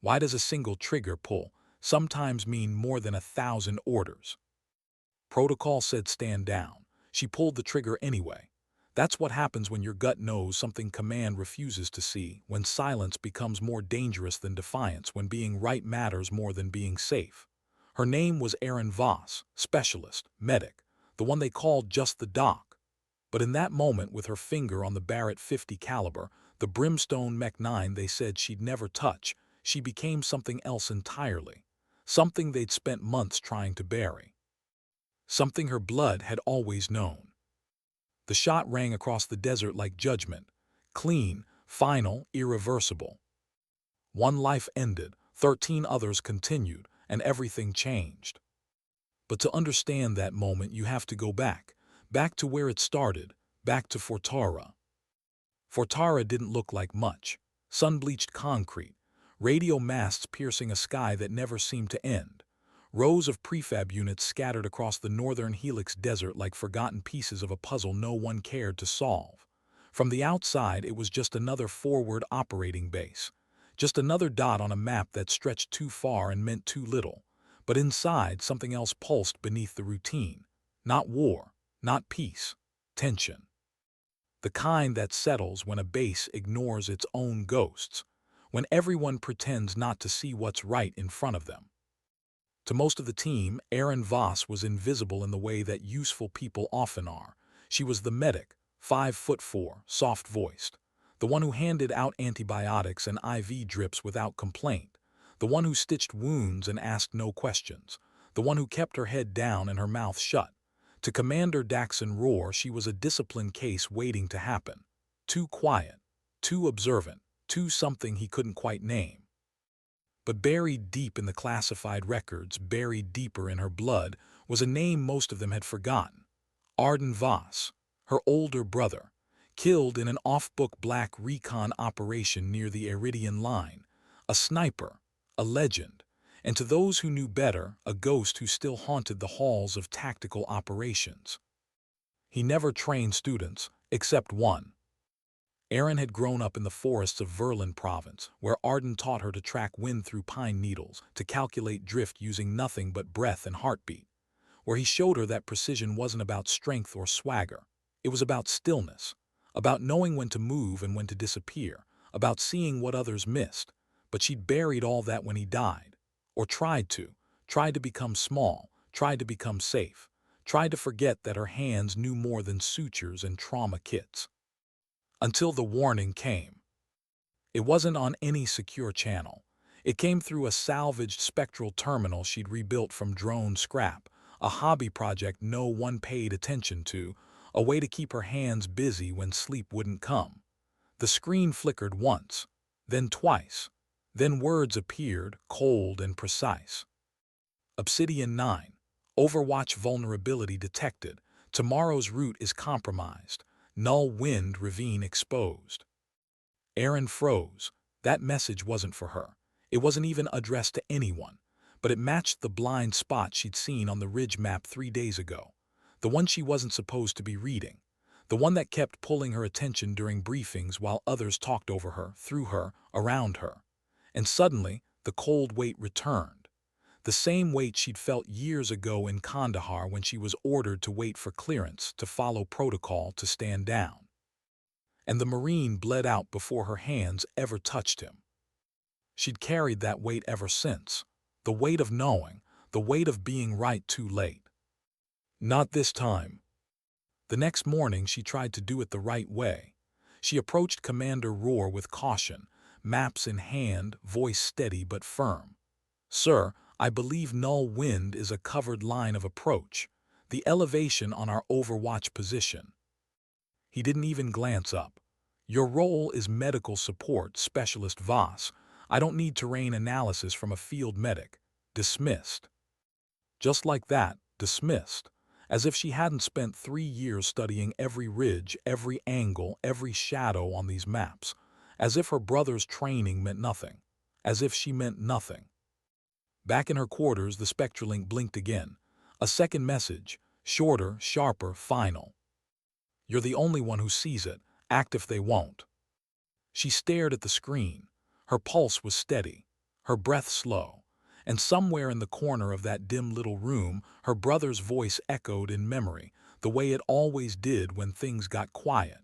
Why does a single trigger pull sometimes mean more than 1,000 orders? Protocol said stand down. She pulled the trigger anyway. That's what happens when your gut knows something command refuses to see, when silence becomes more dangerous than defiance, when being right matters more than being safe. Her name was Erin Voss, specialist, medic, the one they called just the doc. But in that moment, with her finger on the Barrett 50 caliber, the brimstone Mech 9 they said she'd never touch, she became something else entirely. Something they'd spent months trying to bury. Something her blood had always known. The shot rang across the desert like judgment. Clean, final, irreversible. One life ended, 13 others continued, and everything changed. But to understand that moment, you have to go back. Back to where it started, back to Fortara. Fortara didn't look like much. Sun-bleached concrete, radio masts piercing a sky that never seemed to end. Rows of prefab units scattered across the northern Helix desert like forgotten pieces of a puzzle no one cared to solve. From the outside, it was just another forward operating base. Just another dot on a map that stretched too far and meant too little. But inside, something else pulsed beneath the routine. Not war, not peace, tension. The kind that settles when a base ignores its own ghosts, when everyone pretends not to see what's right in front of them. To most of the team, Erin Voss was invisible in the way that useful people often are. She was the medic, 5'4", soft-voiced, the one who handed out antibiotics and IV drips without complaint, the one who stitched wounds and asked no questions, the one who kept her head down and her mouth shut. To Commander Daxon Roar, she was a disciplined case waiting to happen. Too quiet, too observant, too something he couldn't quite name. But buried deep in the classified records, buried deeper in her blood, was a name most of them had forgotten. Arden Voss, her older brother, killed in an off-book black recon operation near the Iridian line. A sniper, a legend, and to those who knew better, a ghost who still haunted the halls of tactical operations. He never trained students, except one. Erin had grown up in the forests of Verlin province, where Arden taught her to track wind through pine needles, to calculate drift using nothing but breath and heartbeat, where he showed her that precision wasn't about strength or swagger. It was about stillness, about knowing when to move and when to disappear, about seeing what others missed. But she'd buried all that when he died, or tried to become small, tried to become safe, tried to forget that her hands knew more than sutures and trauma kits. Until the warning came. It wasn't on any secure channel. It came through a salvaged spectral terminal she'd rebuilt from drone scrap, a hobby project no one paid attention to, a way to keep her hands busy when sleep wouldn't come. The screen flickered once, then twice. Then words appeared, cold and precise. Obsidian 9. Overwatch vulnerability detected. Tomorrow's route is compromised. Null wind ravine exposed. Erin froze. That message wasn't for her. It wasn't even addressed to anyone. But it matched the blind spot she'd seen on the ridge map 3 days ago. The one she wasn't supposed to be reading. The one that kept pulling her attention during briefings while others talked over her, through her, around her. And suddenly, the cold weight returned. The same weight she'd felt years ago in Kandahar when she was ordered to wait for clearance, to follow protocol, to stand down. And the Marine bled out before her hands ever touched him. She'd carried that weight ever since. The weight of knowing, the weight of being right too late. Not this time. The next morning she tried to do it the right way. She approached Commander Roar with caution, maps in hand, voice steady but firm. "Sir, I believe null wind is a covered line of approach, the elevation on our overwatch position." He didn't even glance up. "Your role is medical support, Specialist Voss. I don't need terrain analysis from a field medic." Dismissed. Just like that, dismissed. As if she hadn't spent 3 years studying every ridge, every angle, every shadow on these maps. As if her brother's training meant nothing. As if she meant nothing. Back in her quarters, the Spectralink blinked again. A second message, shorter, sharper, final. "You're the only one who sees it. Act if they won't." She stared at the screen. Her pulse was steady. her breath slow, and somewhere in the corner of that dim little room, her brother's voice echoed in memory, the way it always did when things got quiet.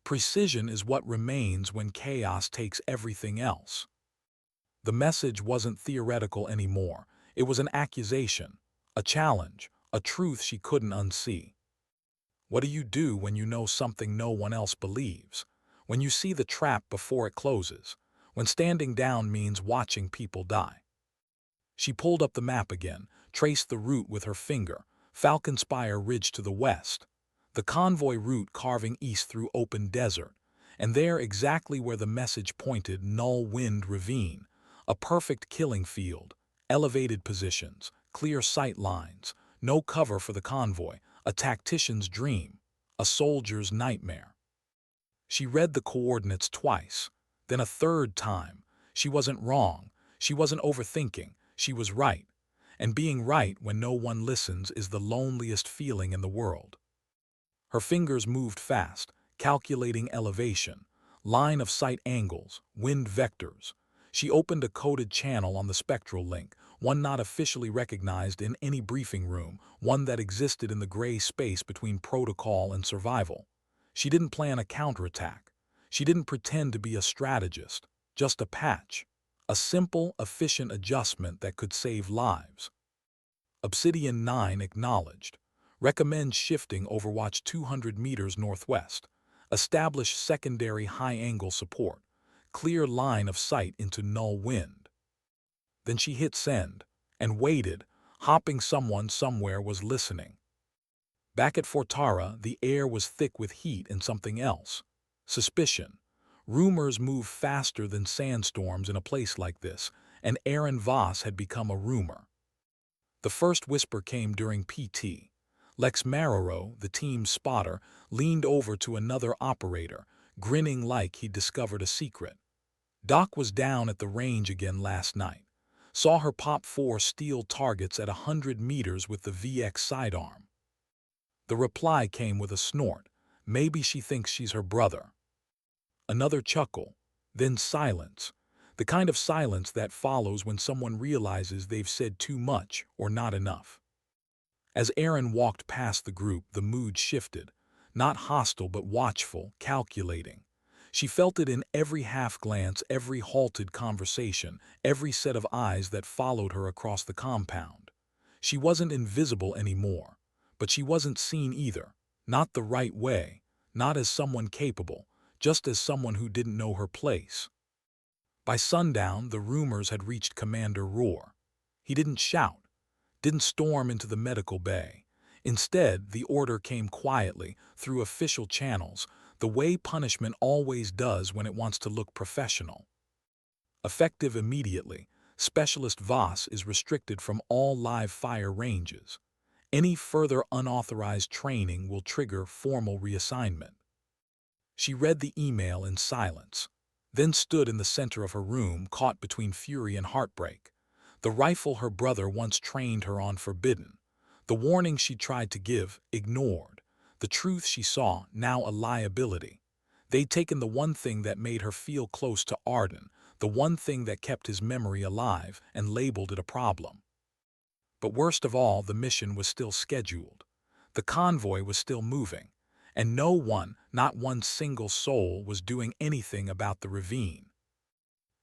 Precision is what remains when chaos takes everything else. The message wasn't theoretical anymore. It was an accusation, a challenge, a truth she couldn't unsee. What do you do when you know something no one else believes? When you see the trap before it closes? When standing down means watching people die? She pulled up the map again, traced the route with her finger, Falcon Spire Ridge to the west, the convoy route carving east through open desert, and there exactly where the message pointed, Null Wind Ravine, a perfect killing field, elevated positions, clear sight lines, no cover for the convoy, a tactician's dream, a soldier's nightmare. She read the coordinates twice, then a third time. She wasn't wrong, she wasn't overthinking, she was right. And being right when no one listens is the loneliest feeling in the world. Her fingers moved fast, calculating elevation, line of sight angles, wind vectors. She opened a coded channel on the spectral link, one not officially recognized in any briefing room, one that existed in the gray space between protocol and survival. She didn't plan a counterattack. She didn't pretend to be a strategist, just a patch. A simple, efficient adjustment that could save lives. Obsidian 9 acknowledged. Recommend shifting Overwatch 200 meters northwest. Establish secondary high-angle support. Clear line of sight into Null Wind. Then she hit send and waited, hoping someone somewhere was listening. Back at Fortara, the air was thick with heat and something else. Suspicion. Rumors move faster than sandstorms in a place like this, and Aaron Voss had become a rumor. The first whisper came during PT. Lex Marrero, the team's spotter, leaned over to another operator, grinning like he'd discovered a secret. Doc was down at the range again last night. Saw her pop 4 steel targets at 100 meters with the VX sidearm. The reply came with a snort. Maybe she thinks she's her brother. Another chuckle, then silence. The kind of silence that follows when someone realizes they've said too much or not enough. As Aaron walked past the group, the mood shifted. Not hostile, but watchful, calculating. She felt it in every half-glance, every halted conversation, every set of eyes that followed her across the compound. She wasn't invisible anymore, but she wasn't seen either. Not the right way, not as someone capable, just as someone who didn't know her place. By sundown, the rumors had reached Commander Roar. He didn't shout, didn't storm into the medical bay. Instead, the order came quietly, through official channels, the way punishment always does when it wants to look professional. Effective immediately, Specialist Voss is restricted from all live fire ranges. Any further unauthorized training will trigger formal reassignment. She read the email in silence, then stood in the center of her room, caught between fury and heartbreak. The rifle her brother once trained her on forbidden. The warning she tried to give, ignored. The truth she saw, now a liability. They'd taken the one thing that made her feel close to Arden, the one thing that kept his memory alive, and labeled it a problem. But worst of all, the mission was still scheduled. The convoy was still moving. And no one, not one single soul, was doing anything about the ravine.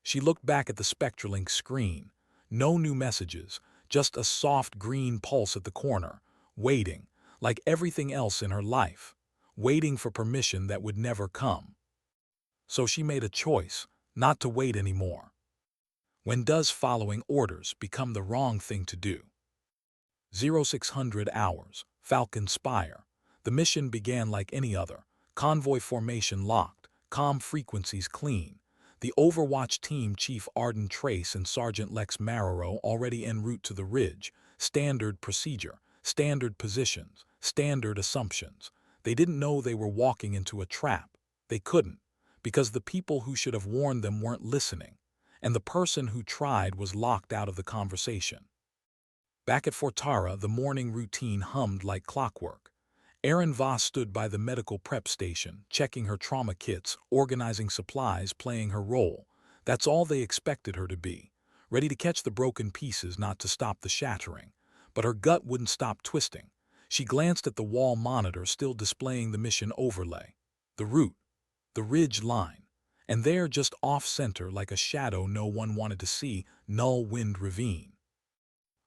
She looked back at the Spectralink screen. No new messages, just a soft green pulse at the corner, waiting, like everything else in her life, waiting for permission that would never come. So she made a choice, not to wait anymore. When does following orders become the wrong thing to do? 0600 hours, Falcon Spire. The mission began like any other. Convoy formation locked, comm frequencies clean. The Overwatch team Chief Arden Trace and Sergeant Lex Marrero already en route to the ridge. Standard procedure, standard positions, standard assumptions. They didn't know they were walking into a trap. They couldn't, because the people who should have warned them weren't listening, and the person who tried was locked out of the conversation. Back at Fortara, the morning routine hummed like clockwork. Aaron Voss stood by the medical prep station, checking her trauma kits, organizing supplies, playing her role. That's all they expected her to be. ready to catch the broken pieces, not to stop the shattering. But her gut wouldn't stop twisting. She glanced at the wall monitor still displaying the mission overlay. The route, the ridge line, and there, just off-center like a shadow no one wanted to see, Null Wind Ravine.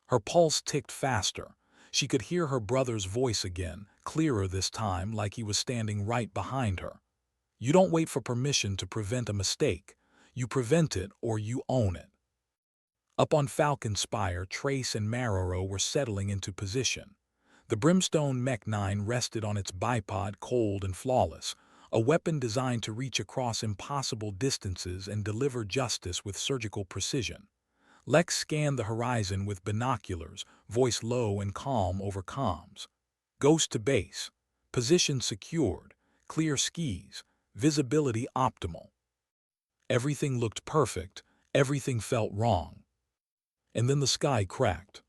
Her pulse ticked faster. She could hear her brother's voice again, clearer this time, like he was standing right behind her. You don't wait for permission to prevent a mistake. You prevent it or you own it. Up on Falcon Spire, Trace and Marrero were settling into position. The Brimstone Mech 9 rested on its bipod, cold and flawless, a weapon designed to reach across impossible distances and deliver justice with surgical precision. Lex scanned the horizon with binoculars, voice low and calm over comms. Ghost to base. Position secured. Clear skis. Visibility optimal. Everything looked perfect. Everything felt wrong. And then the sky cracked.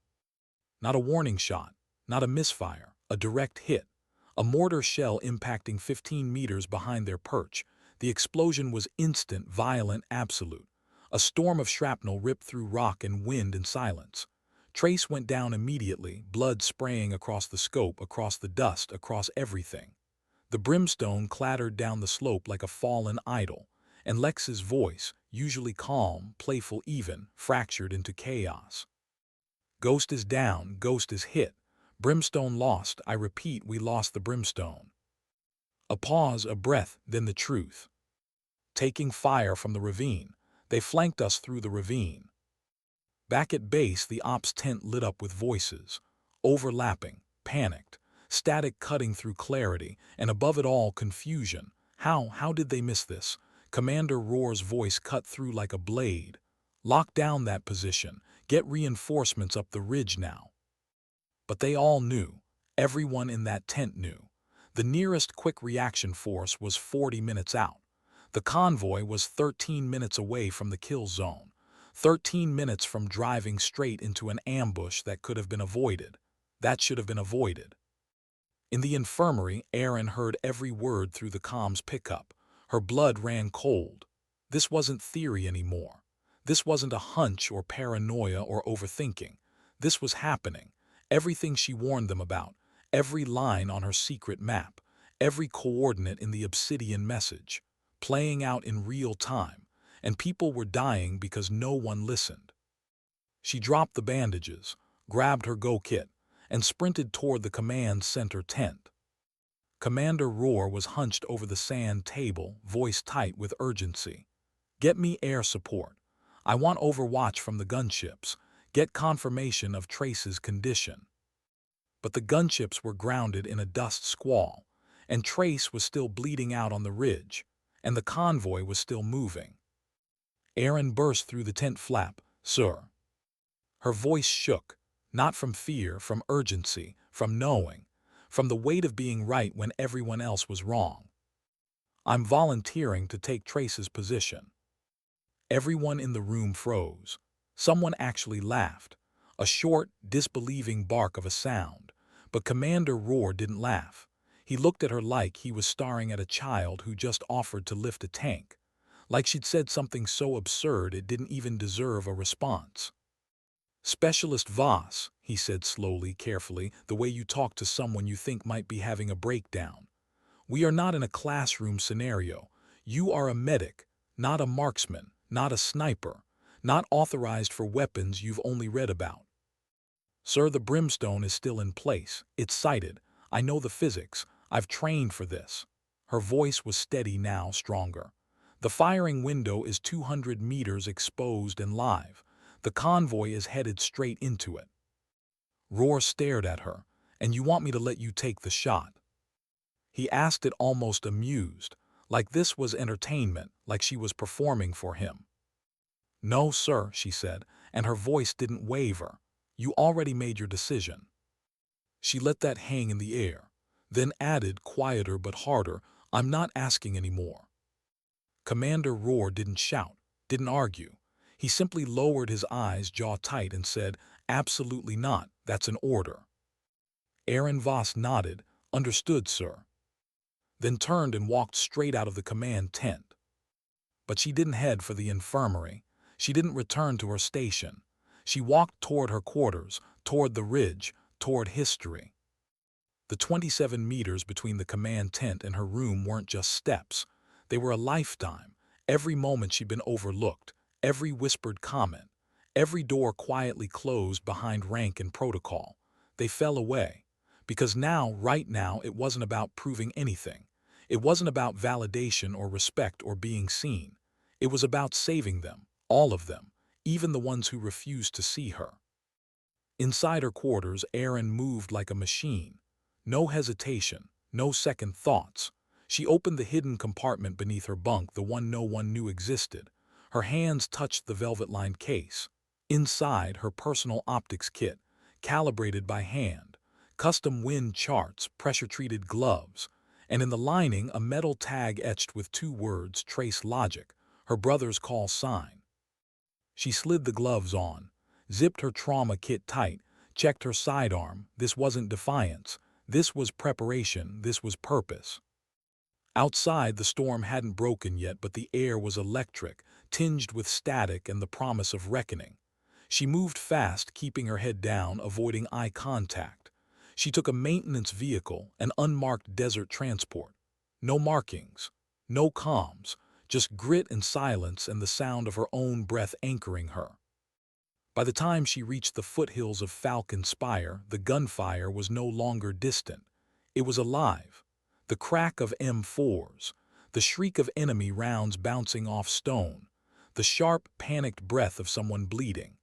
Not a warning shot. Not a misfire. A direct hit. A mortar shell impacting 15 meters behind their perch. The explosion was instant, violent, absolute. A storm of shrapnel ripped through rock and wind in silence. Trace went down immediately, blood spraying across the scope, across the dust, across everything. The Brimstone clattered down the slope like a fallen idol, and Lex's voice, usually calm, playful even, fractured into chaos. Ghost is down, Ghost is hit. Brimstone lost, I repeat, we lost the Brimstone. A pause, a breath, then the truth. Taking fire from the ravine. They flanked us through the ravine. Back at base, the ops tent lit up with voices. Overlapping, panicked, static cutting through clarity, and above it all, confusion. How did they miss this? Commander Roar's voice cut through like a blade. Lock down that position. Get reinforcements up the ridge now. But they all knew. Everyone in that tent knew. The nearest quick reaction force was 40 minutes out. The convoy was 13 minutes away from the kill zone. 13 minutes from driving straight into an ambush that could have been avoided. That should have been avoided. In the infirmary, Erin heard every word through the comms pickup. Her blood ran cold. This wasn't theory anymore. This wasn't a hunch or paranoia or overthinking. This was happening. Everything she warned them about, every line on her secret map, every coordinate in the Obsidian message, playing out in real time, and people were dying because no one listened. She dropped the bandages, grabbed her go kit, and sprinted toward the command center tent. Commander Roar was hunched over the sand table, voice tight with urgency. Get me air support. I want overwatch from the gunships. Get confirmation of Trace's condition. But the gunships were grounded in a dust squall, and Trace was still bleeding out on the ridge, and the convoy was still moving. Erin burst through the tent flap. Sir. Her voice shook, not from fear, from urgency, from knowing, from the weight of being right when everyone else was wrong. I'm volunteering to take Trace's position. Everyone in the room froze. Someone actually laughed, a short, disbelieving bark of a sound. But Commander Roar didn't laugh. He looked at her like he was staring at a child who just offered to lift a tank, like she'd said something so absurd it didn't even deserve a response. Specialist Voss, he said slowly, carefully, the way you talk to someone you think might be having a breakdown. We are not in a classroom scenario. You are a medic, not a marksman, not a sniper, not authorized for weapons you've only read about. Sir, the Brimstone is still in place. It's sighted. I know the physics. I've trained for this. Her voice was steady now, stronger. The firing window is 200 meters exposed and live. The convoy is headed straight into it. Roar stared at her. And you want me to let you take the shot? He asked it almost amused, like this was entertainment, like she was performing for him. No, sir, she said, and her voice didn't waver. You already made your decision. She let that hang in the air, then added, quieter but harder, I'm not asking anymore. Commander Roar didn't shout, didn't argue. He simply lowered his eyes, jaw tight, and said, absolutely not, that's an order. Erin Voss nodded, understood, sir. Then turned and walked straight out of the command tent. But she didn't head for the infirmary. She didn't return to her station. She walked toward her quarters, toward the ridge, toward history. The 27 meters between the command tent and her room weren't just steps. They were a lifetime. Every moment she'd been overlooked, every whispered comment, every door quietly closed behind rank and protocol. They fell away. Because now, right now, it wasn't about proving anything. It wasn't about validation or respect or being seen. It was about saving them, all of them, even the ones who refused to see her. Inside her quarters, Erin moved like a machine. No hesitation, no second thoughts. She opened the hidden compartment beneath her bunk, the one no one knew existed. Her hands touched the velvet-lined case. Inside, her personal optics kit, calibrated by hand, custom wind charts, pressure-treated gloves, and in the lining a metal tag etched with 2 words, Trace Logic, her brother's call sign. She slid the gloves on, zipped her trauma kit tight, checked her sidearm. This wasn't defiance. This was preparation. This was purpose. Outside, the storm hadn't broken yet, but the air was electric, tinged with static and the promise of reckoning. She moved fast, keeping her head down, avoiding eye contact. She took a maintenance vehicle, an unmarked desert transport. No markings, no comms, just grit and silence and the sound of her own breath anchoring her. By the time she reached the foothills of Falcon Spire, the gunfire was no longer distant. It was alive. The crack of M4s, the shriek of enemy rounds bouncing off stone, the sharp, panicked breath of someone bleeding.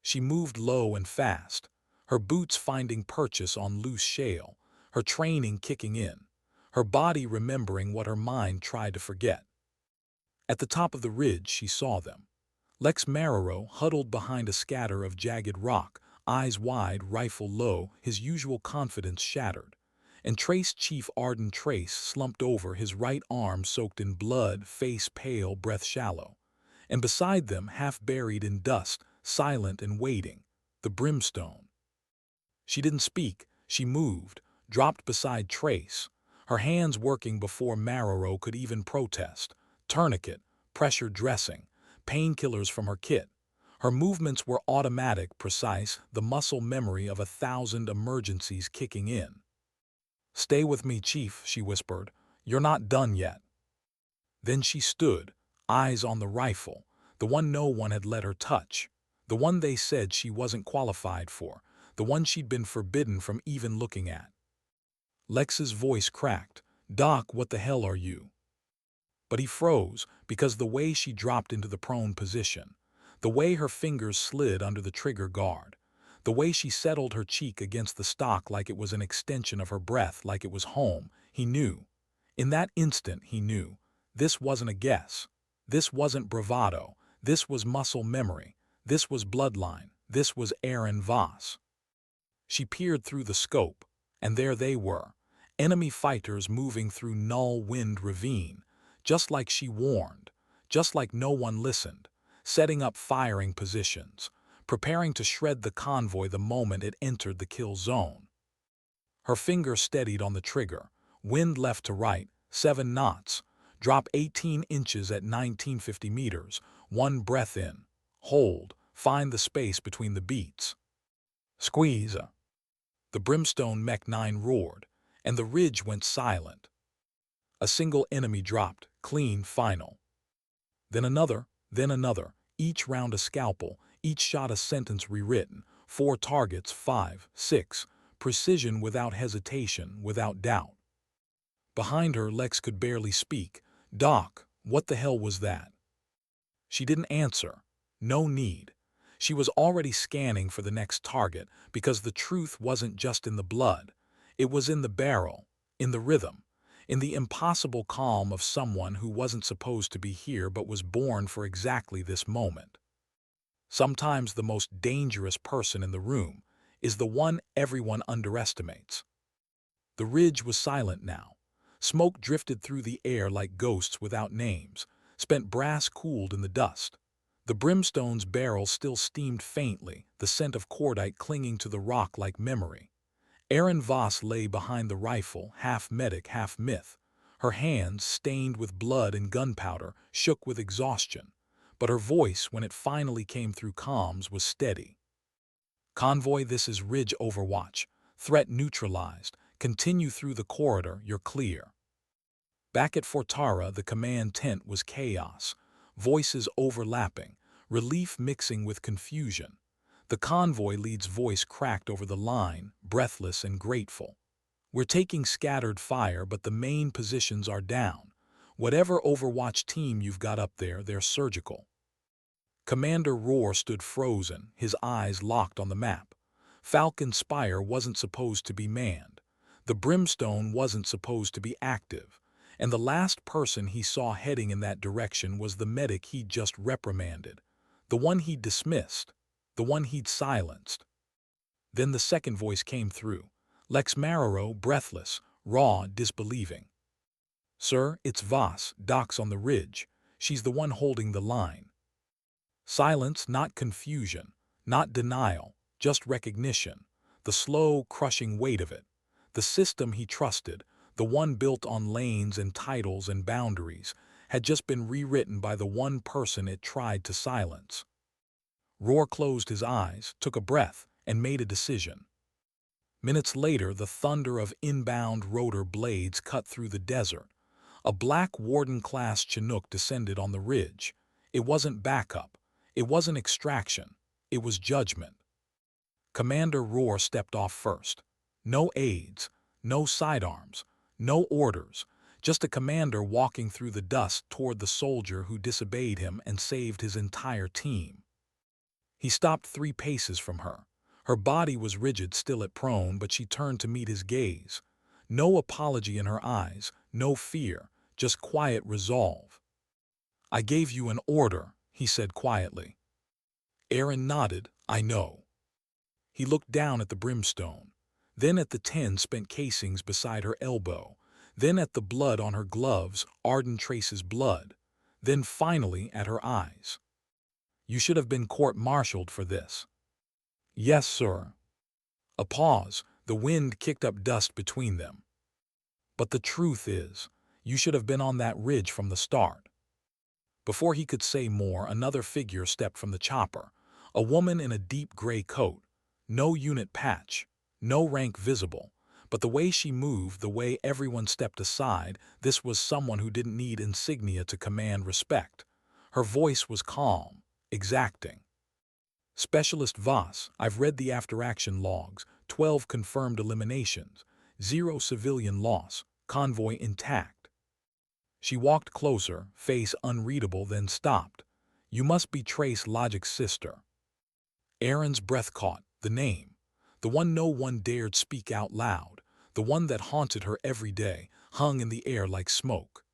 She moved low and fast, her boots finding purchase on loose shale, her training kicking in, her body remembering what her mind tried to forget. At the top of the ridge, she saw them. Lex Marrero huddled behind a scatter of jagged rock, eyes wide, rifle low, his usual confidence shattered. And Trace Chief Arden Trace slumped over, his right arm soaked in blood, face pale, breath shallow. And beside them, half buried in dust, silent and waiting, the Brimstone. She didn't speak, she moved, dropped beside Trace, her hands working before Marrero could even protest. Tourniquet, pressure dressing, painkillers from her kit. Her movements were automatic, precise, the muscle memory of 1,000 emergencies kicking in. "Stay with me, Chief," she whispered. "You're not done yet." Then she stood, eyes on the rifle, the one no one had let her touch, the one they said she wasn't qualified for, the one she'd been forbidden from even looking at. Lex's voice cracked. "Doc, what the hell are you?" But he froze, because the way she dropped into the prone position, the way her fingers slid under the trigger guard, the way she settled her cheek against the stock like it was an extension of her breath, like it was home, he knew. In that instant, he knew. This wasn't a guess. This wasn't bravado. This was muscle memory. This was bloodline. This was Erin Voss. She peered through the scope, and there they were, enemy fighters moving through Null Wind Ravine, just like she warned, just like no one listened, setting up firing positions, preparing to shred the convoy the moment it entered the kill zone. Her finger steadied on the trigger, wind left to right, 7 knots, drop 18 inches at 1950 meters, 1 breath in, hold, find the space between the beats. Squeeze. The Brimstone Mech 9 roared, and the ridge went silent. A single enemy dropped, clean, final. Then another, each round a scalpel, each shot a sentence rewritten, 4 targets, 5, 6, precision without hesitation, without doubt. Behind her, Lex could barely speak. "Doc, what the hell was that?" She didn't answer. No need. She was already scanning for the next target, because the truth wasn't just in the blood. It was in the barrel, in the rhythm, in the impossible calm of someone who wasn't supposed to be here but was born for exactly this moment. Sometimes the most dangerous person in the room is the one everyone underestimates. The ridge was silent now. Smoke drifted through the air like ghosts without names, spent brass cooled in the dust. The Brimstone's barrel still steamed faintly, the scent of cordite clinging to the rock like memory. Erin Voss lay behind the rifle, half medic, half myth. Her hands, stained with blood and gunpowder, shook with exhaustion. but her voice, when it finally came through comms, was steady. "Convoy, this is Ridge Overwatch. Threat neutralized. Continue through the corridor, you're clear." Back at Fortara, the command tent was chaos. Voices overlapping, relief mixing with confusion. The convoy lead's voice cracked over the line, breathless and grateful. "We're taking scattered fire, but the main positions are down. Whatever Overwatch team you've got up there, they're surgical." Commander Roar stood frozen, his eyes locked on the map. Falcon Spire wasn't supposed to be manned. The Brimstone wasn't supposed to be active. And the last person he saw heading in that direction was the medic he'd just reprimanded. The one he'd dismissed. The one he'd silenced. Then the second voice came through. Lex Marrero, breathless, raw, disbelieving. "Sir, it's Voss, Doc's on the ridge. She's the one holding the line." Silence, not confusion, not denial, just recognition. The slow, crushing weight of it. The system he trusted, the one built on lanes and titles and boundaries, had just been rewritten by the one person it tried to silence. Roar closed his eyes, took a breath, and made a decision. Minutes later, the thunder of inbound rotor blades cut through the desert. A black Warden-class Chinook descended on the ridge. It wasn't backup. It wasn't extraction. It was judgment. Commander Roar stepped off first. No aides, no sidearms, no orders, just a commander walking through the dust toward the soldier who disobeyed him and saved his entire team. He stopped 3 paces from her. Her body was rigid, still at prone, but she turned to meet his gaze. No apology in her eyes, no fear, just quiet resolve. "I gave you an order," he said quietly. Aaron nodded. "I know." He looked down at the Brimstone, then at the 10 spent casings beside her elbow, then at the blood on her gloves, Arden Trace's blood, then finally at her eyes. "You should have been court-martialed for this." "Yes, sir." A pause. The wind kicked up dust between them. "But the truth is, you should have been on that ridge from the start." Before he could say more, another figure stepped from the chopper. A woman in a deep gray coat. No unit patch. No rank visible. But the way she moved, the way everyone stepped aside, this was someone who didn't need insignia to command respect. Her voice was calm, exacting. "Specialist Voss, I've read the after-action logs. 12 confirmed eliminations. 0 civilian loss. Convoy intact." She walked closer, face unreadable, then stopped. "You must be Trace Logic's sister." Aaron's breath caught. The name. The one no one dared speak out loud. The one that haunted her every day, hung in the air like smoke.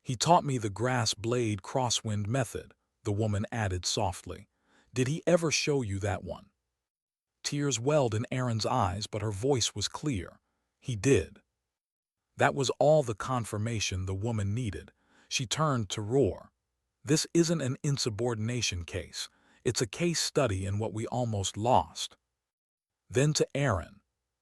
"He taught me the grass blade crosswind method," the woman added softly. "Did he ever show you that one?" Tears welled in Aaron's eyes, but her voice was clear. "He did." That was all the confirmation the woman needed. She turned to Roar. "This isn't an insubordination case. It's a case study in what we almost lost." Then to Aaron.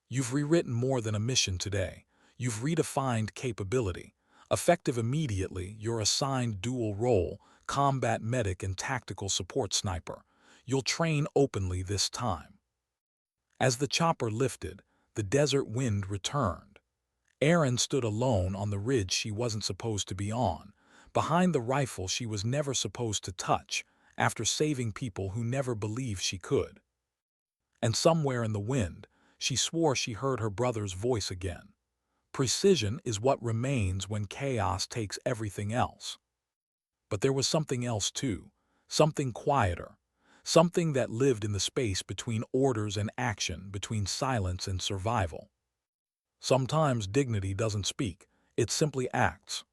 "You've rewritten more than a mission today. You've redefined capability. Effective immediately, you're assigned dual role, combat medic and tactical support sniper. You'll train openly this time." As the chopper lifted, the desert wind returned. Aaron stood alone on the ridge she wasn't supposed to be on, behind the rifle she was never supposed to touch, after saving people who never believed she could. And somewhere in the wind, she swore she heard her brother's voice again. Precision is what remains when chaos takes everything else. But there was something else too, something quieter, something that lived in the space between orders and action, between silence and survival. Sometimes dignity doesn't speak, it simply acts.